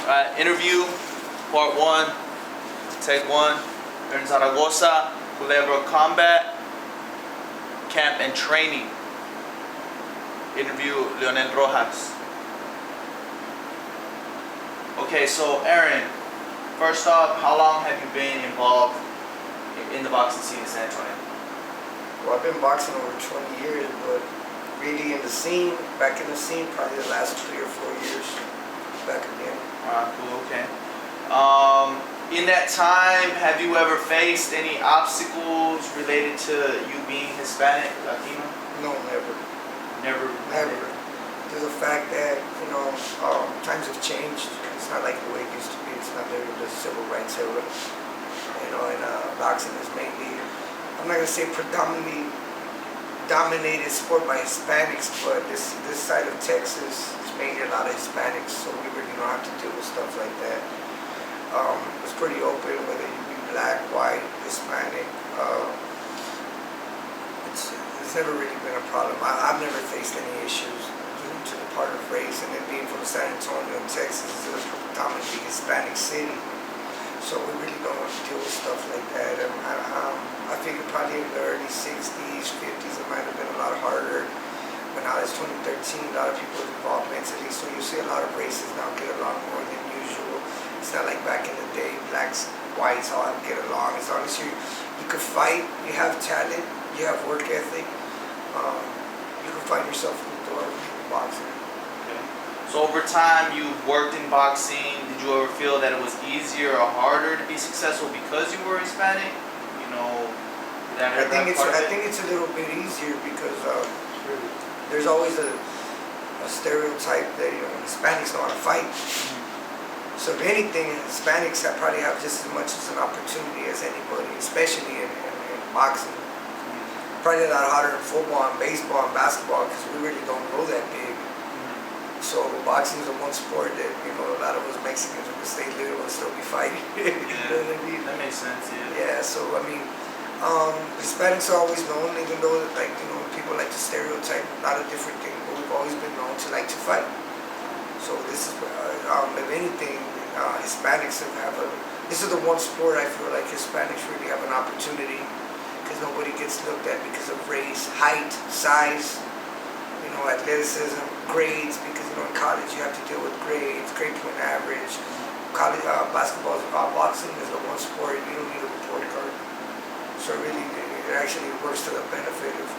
Interview, part 1, take 1. We're in Zaragoza, Culebra combat, camp and training. Interview Leonel Rojas. Okay, so Aaron, first off, how long have you been involved in the boxing scene in San Antonio? Well, I've been boxing over 20 years, but really in the scene, back in the scene, probably the last 3 or 4 years back again. Cool, okay. In that time, have you ever faced any obstacles related to you being Hispanic, Latino? No, never. Never? Never. To the fact that, times have changed. It's not like the way it used to be. It's not the civil rights era. And boxing is mainly, I'm not going to say predominantly dominated sport by Hispanics, but this side of Texas is mainly a lot of Hispanics, so we really don't have to deal with stuff like that. It's pretty open, whether you be black, white, Hispanic. It's never really been a problem. I've never faced any issues due to the part of race, and then being from San Antonio, Texas is a predominantly Hispanic city. So we really don't have to deal with stuff like that. I figure probably in the early 60s, 50s, it might have been a lot harder. But now it's 2013, a lot of people are involved mentally, so you see a lot of races now get along more than usual. It's not like back in the day, blacks, whites all get along. As long as you can fight, you have talent, you have work ethic, you can find yourself in the door in boxing. So over time, you've worked in boxing. Did you ever feel that it was easier or harder to be successful because you were Hispanic? I think it's a little bit easier because there's always a stereotype that Hispanics know how to fight. So if anything, Hispanics probably have just as much as an opportunity as anybody, especially in boxing. Probably a lot harder in football and baseball and basketball because we really don't grow that big. So boxing is the one sport that a lot of us Mexicans who can stay little and still be fighting. Yeah, that makes sense. Yeah. So Hispanics are always known, even though people like to stereotype a lot of different things, but we've always been known to like to fight. So this is, if anything, Hispanics this is the one sport I feel like Hispanics really have an opportunity because nobody gets looked at because of race, height, size. Athleticism, grades, because in college you have to deal with grades, grade point average. College basketball, boxing is the one sport you don't need a report card. So really, it actually works to the benefit of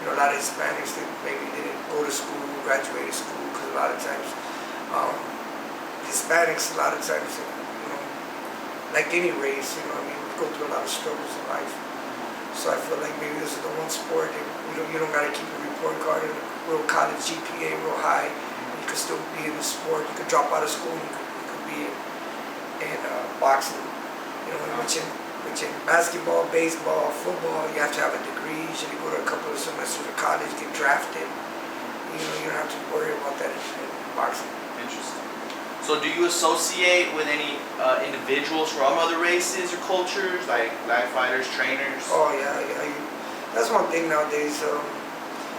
a lot of Hispanics that maybe didn't go to school, graduated school, because a lot of times Hispanics, like any race, we go through a lot of struggles in life. So I feel like maybe this is the one sport that you don't got to keep a report card and a real college GPA real high. You could still be in the sport. You could drop out of school. You could be in boxing. Which in basketball, baseball, football, you have to have a degree. You should go to a couple of semesters of college, get drafted. You don't have to worry about that in boxing. Interesting. So do you associate with any individuals from other races or cultures, like black fighters, trainers? Oh, yeah. That's one thing nowadays,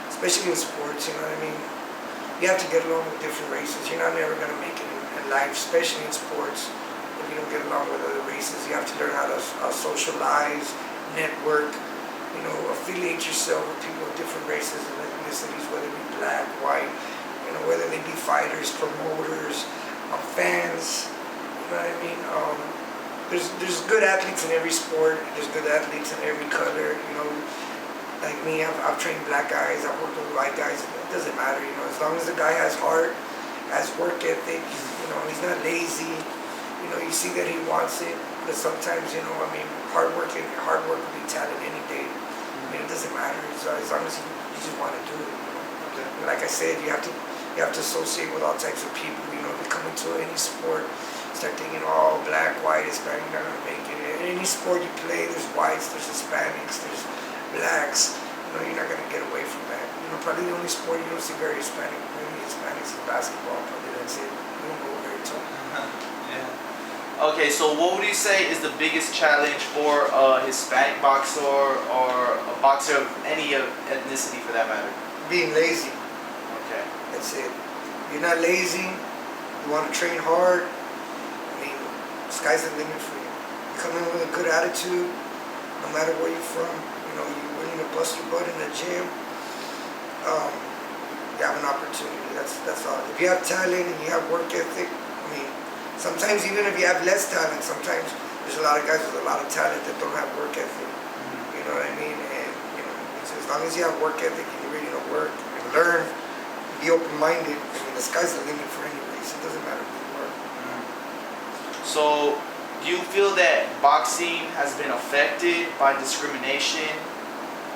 especially in sports, You have to get along with different races. You're not never going to make it in life, especially in sports. If you don't get along with other races, you have to learn how to socialize, network, affiliate yourself with people of different races and ethnicities, whether it be black, white, whether they be fighters, promoters, fans, there's good athletes in every sport. There's good athletes in every color. Like me, I've trained black guys. I've worked with white guys. It doesn't matter. As long as the guy has heart, has work ethic. He's not lazy. You see that he wants it. But sometimes, hard work will be talent any day. It doesn't matter. As long as you just want to do it. Like I said, you have to associate with all types of people. They come into any sport, start thinking, black, white, Hispanic, not gonna make it. In any sport you play, there's whites, there's Hispanics, there's blacks. You're not gonna get away from that. Probably the only sport you don't see very many Hispanics in basketball. Probably that's it. We don't go very tall. Yeah. Okay, so what would you say is the biggest challenge for a Hispanic boxer or a boxer of any ethnicity for that matter? Being lazy. Okay. That's it. You're not lazy. You want to train hard. sky's the limit for you. You come in with a good attitude, no matter where you're from. You know, you're willing to bust your butt in the gym. You have an opportunity. That's all. If you have talent and you have work ethic, I mean, sometimes even if you have less talent, sometimes there's a lot of guys with a lot of talent that don't have work ethic. You know what I mean? And you know, as long as you have work ethic and you're ready to work and learn, be open-minded. I mean, the sky's the limit for any race. It doesn't matter who you are. So, do you feel that boxing has been affected by discrimination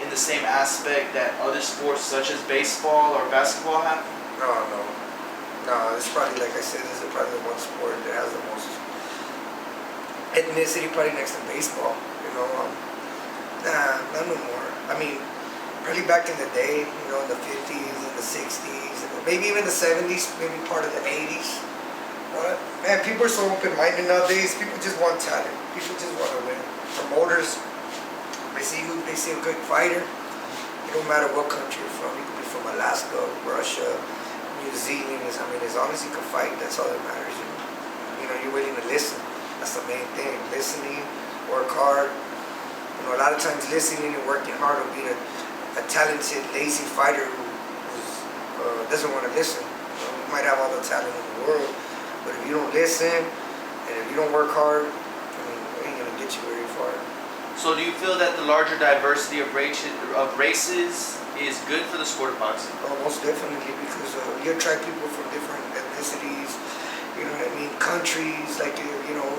in the same aspect that other sports such as baseball or basketball have? No, it's probably, like I said, this is probably the one sport that has the most ethnicity, probably next to baseball. You know, not no more. I mean, probably back in the day, you know, in the 50s and the 60s, and maybe even the 70s, maybe part of the 80s. But, man, people are so open-minded nowadays. People just want talent. People just want to win. Promoters, they see a good fighter. It don't matter what country you're from. You could be from Alaska, Russia, New Zealand. I mean, as long as you can fight, that's all that matters. You know, you're willing to listen. That's the main thing. Listening, work hard. You know, a lot of times listening and working hard will be a talented, lazy fighter who doesn't want to listen. You know, you might have all the talent in the world, but if you don't listen and if you don't work hard, I mean, it ain't gonna get you very far. So, do you feel that the larger diversity of races is good for the sport of boxing? Oh, most definitely, because you attract people from different ethnicities. You know what I mean? Countries, like you know,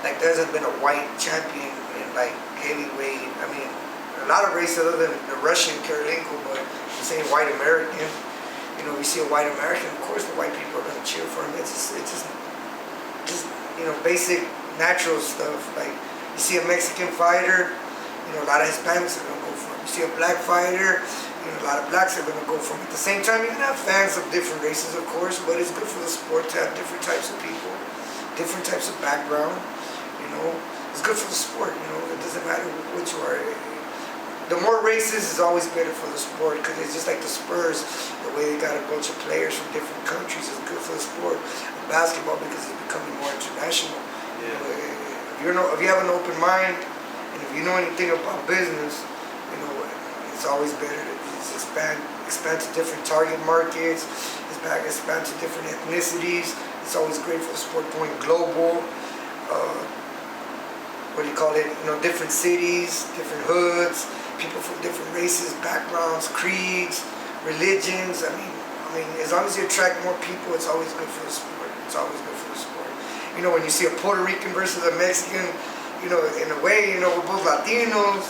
like there hasn't been a white champion in like heavyweight. I mean, a lot of races other than the Russian Kirilenko, but I'm saying white American. You know, we see a white American, of course the white people are gonna cheer for him. It's just you know, basic natural stuff. Like you see a Mexican fighter, you know, a lot of Hispanics are gonna go for him. You see a black fighter, you know, a lot of blacks are gonna go for him. At the same time, you can have fans of different races, of course, but it's good for the sport to have different types of people, different types of background. You know, it's good for the sport. You know, it doesn't matter what you are. The more races is always better for the sport, because it's just like the Spurs, the way they got a bunch of players from different countries is good for the sport. Basketball, because it's becoming more international. Yeah. You know, if you have an open mind and if you know anything about business, you know, it's always better to just expand to different target markets, expand to different ethnicities. It's always great for the sport going global. What do you call it? You know, different cities, different hoods, people from different races, backgrounds, creeds, religions. I mean, as long as you attract more people, it's always good for the sport. It's always good for the sport. You know, when you see a Puerto Rican versus a Mexican, you know, in a way, you know, we're both Latinos,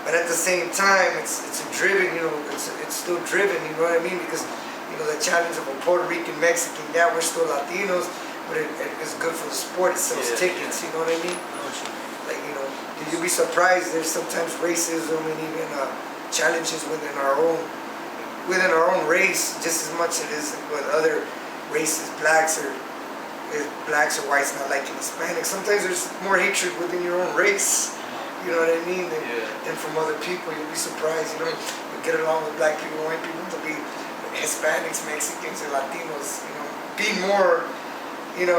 but at the same time, it's driven. You know, it's still driven. You know what I mean? Because you know the challenge of a Puerto Rican Mexican. Yeah, we're still Latinos, but it's good for the sport. It sells tickets. You know what I mean? Like, you know, you'll be surprised. There's sometimes racism and even challenges within our own race, just as much as it is with other races, blacks or whites not liking Hispanics. Sometimes there's more hatred within your own race. You know what I mean? Than from other people. You'll be surprised. You know, you get along with black people, white people, to be Hispanics, Mexicans, and Latinos. You know, be more, you know,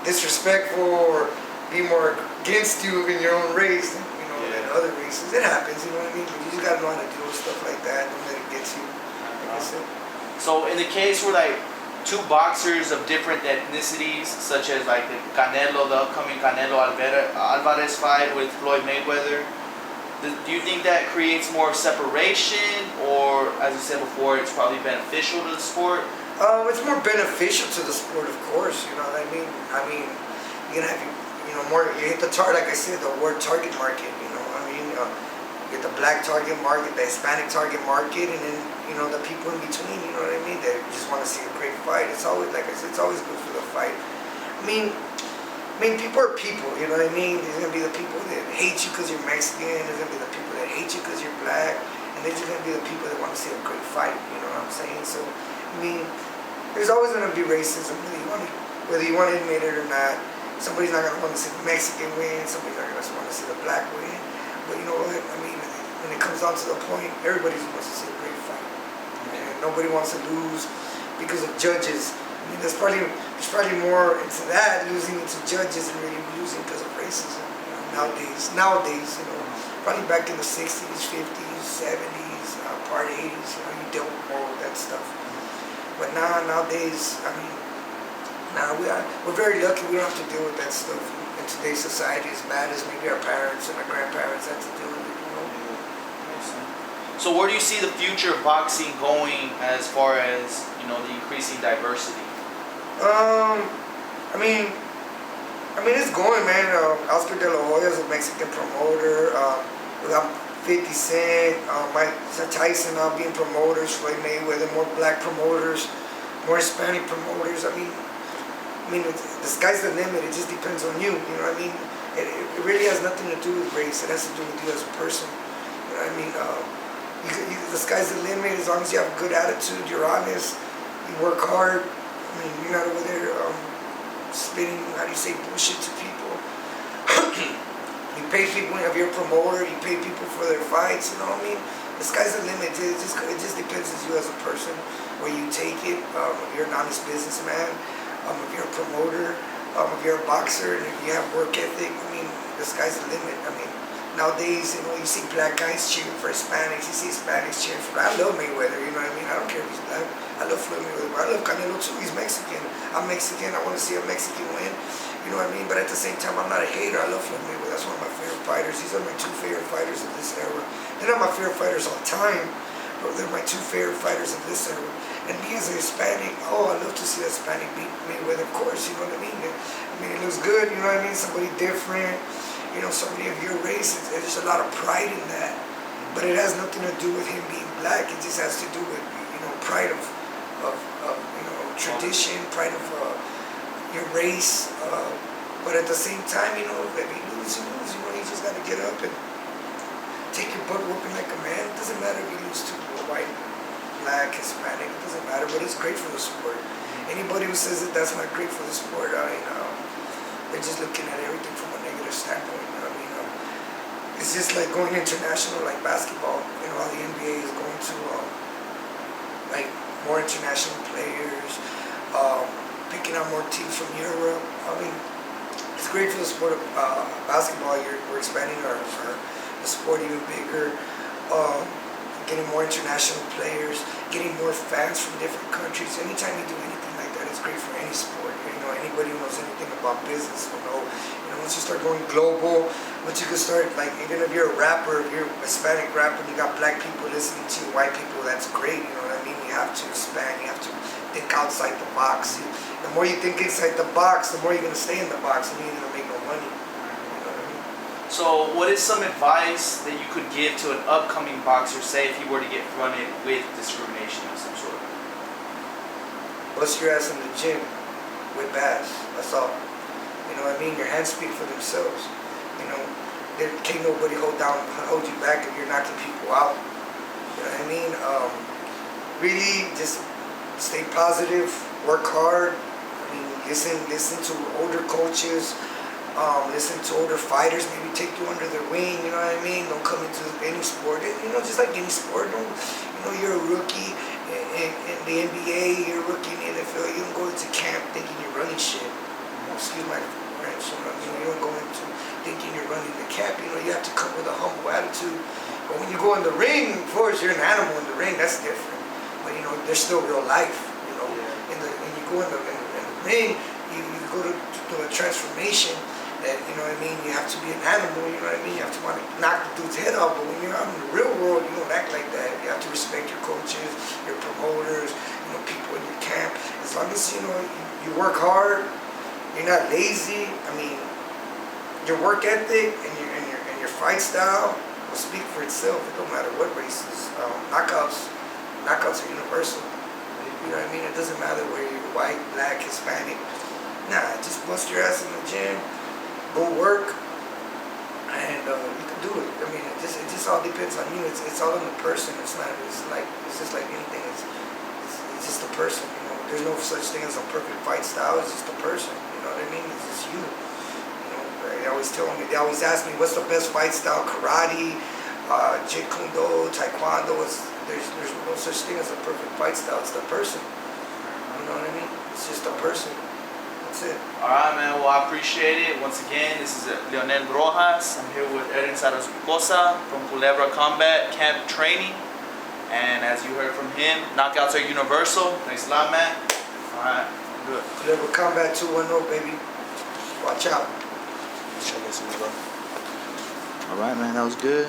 disrespectful or be more against you in your own race, you know, than other races. It happens, you know what I mean? But you just gotta know how to deal with stuff like that. Don't let it get you. Like I said. So in the case where like two boxers of different ethnicities, such as like the upcoming Canelo Alvarez fight with Floyd Mayweather, do you think that creates more separation, or as you said before, it's probably beneficial to the sport? It's more beneficial to the sport, of course. You know what I mean? You're gonna have more. You hit the target, like I said, the word target market. You know, I mean, you get the black target market, the Hispanic target market, and then you know the people in between. You know what I mean? They just want to see a great fight. It's always, like I said, it's always good for the fight. I mean, people are people. You know what I mean? There's gonna be the people that hate you because you're Mexican. There's gonna be the people that hate you because you're black, and there's gonna be the people that want to see a great fight. You know what I'm saying? So, I mean, there's always gonna be racism, whether you want to admit it or not. Somebody's not going to want to see the Mexican win. Somebody's not going to want to see the black win. But you know what? I mean, when it comes down to the point, everybody wants to see a great fight. And nobody wants to lose because of judges. I mean, that's probably it's probably more into that, losing it to judges and really losing because of racism, nowadays, probably back in the 60s, 50s, 70s, part 80s, you dealt with more with that stuff. But nowadays, I mean, we're very lucky we don't have to deal with that stuff in today's society as bad as maybe our parents and our grandparents had to deal with it. So where do you see the future of boxing going as far as, the increasing diversity? I mean, it's going, man. Oscar De La Hoya is a Mexican promoter. We got 50 Cent, Mike Tyson now being promoters, Floyd Mayweather, more black promoters, more Hispanic promoters. I mean, the sky's the limit. It just depends on you. You know what I mean? It really has nothing to do with race. It has to do with you as a person. You know what I mean? The sky's the limit as long as you have a good attitude, you're honest, you work hard. I mean, you're not over there spitting, bullshit to people. You pay people, if you're a promoter, you pay people for their fights, you know what I mean? The sky's the limit. It just depends on you as a person, where you take it. If you're an honest businessman, if you're a promoter, if you're a boxer, and if you have work ethic, the sky's the limit. Nowadays, you see black guys cheering for Hispanics, you see Hispanics cheering for... I love Mayweather, you know what I mean? I don't care if he's black. I love Floyd Mayweather. I love Canelo too, he's Mexican. I'm Mexican, I want to see a Mexican win, you know what I mean? But at the same time, I'm not a hater. I love Floyd Mayweather. That's one of my favorite fighters. These are my two favorite fighters of this era. They're not my favorite fighters all time, but they're my two favorite fighters of this era. And me as a Hispanic, I love to see a Hispanic beat Mayweather, of course, you know what I mean? It looks good, you know what I mean? Somebody different. Somebody of your race, there's a lot of pride in that. But it has nothing to do with him being black. It just has to do with, pride of tradition, pride of your race. But at the same time, if you lose, you lose. You just got to get up and take your butt whooping like a man. It doesn't matter if you lose to a white, black, Hispanic. It doesn't matter. But it's great for the sport. Anybody who says that that's not great for the sport, they're just looking at everything from a negative standpoint. It's just like going international, like basketball. How the NBA is going to more international players, picking out more teams from Europe. It's great for the sport of basketball. We're expanding the sport even bigger, getting more international players, getting more fans from different countries. Anytime you do anything like that, it's great for any sport. Anybody who knows anything about business will know. Once you start going global, once you can start, even if you're a rapper, if you're a Hispanic rapper, and you got black people listening to you, white people, that's great, you know what I mean? You have to expand, you have to think outside the box. The more you think inside the box, the more you're going to stay in the box, and you're going to make no money. You know what I mean? So what is some advice that you could give to an upcoming boxer, say if he were to get fronted with discrimination of some sort? Bust your ass in the gym with bass, that's all. You know what I mean? Your hands speak for themselves. There can't nobody hold you back if you're knocking people out. You know what I mean? Really, just stay positive, work hard. Listen to older coaches, listen to older fighters. Maybe take you under their wing. You know what I mean? Don't come into any sport. Just like any sport. You're a rookie in the NBA. You're a rookie in the NFL. You don't go into camp thinking you're running shit. Excuse my French. You don't go into thinking you're running the camp. You have to come with a humble attitude. But when you go in the ring, of course, you're an animal in the ring. That's different. But there's still real life. When you go in the ring, you go to a transformation. That you have to be an animal. You know what I mean? You have to want to knock the dude's head off. But when you're out in the real world, you don't act like that. You have to respect your coaches, your promoters, people in your camp. As long as you work hard. You're not lazy. Your work ethic and your fight style will speak for itself. It don't matter what races. Knockouts are universal. You know what I mean? It doesn't matter whether you're white, black, Hispanic. Nah, just bust your ass in the gym, go work, and you can do it. It just all depends on you. It's all on the person. It's just like anything. It's just a person. There's no such thing as a perfect fight style. It's just a person. You know what I mean? It's just you. They always ask me, what's the best fight style? Karate, Jeet Kune Do, Taekwondo. There's no such thing as a perfect fight style. It's the person. You know what I mean? It's just a person. That's it. Alright, man. Well, I appreciate it. Once again, this is Leonel Rojas. I'm here with Eren Zaragoza from Culebra Combat Camp Training. And as you heard from him, knockouts are universal. Thanks a lot, man. Alright, good. Culebra Combat 210, baby. Watch out. Alright, man. That was good.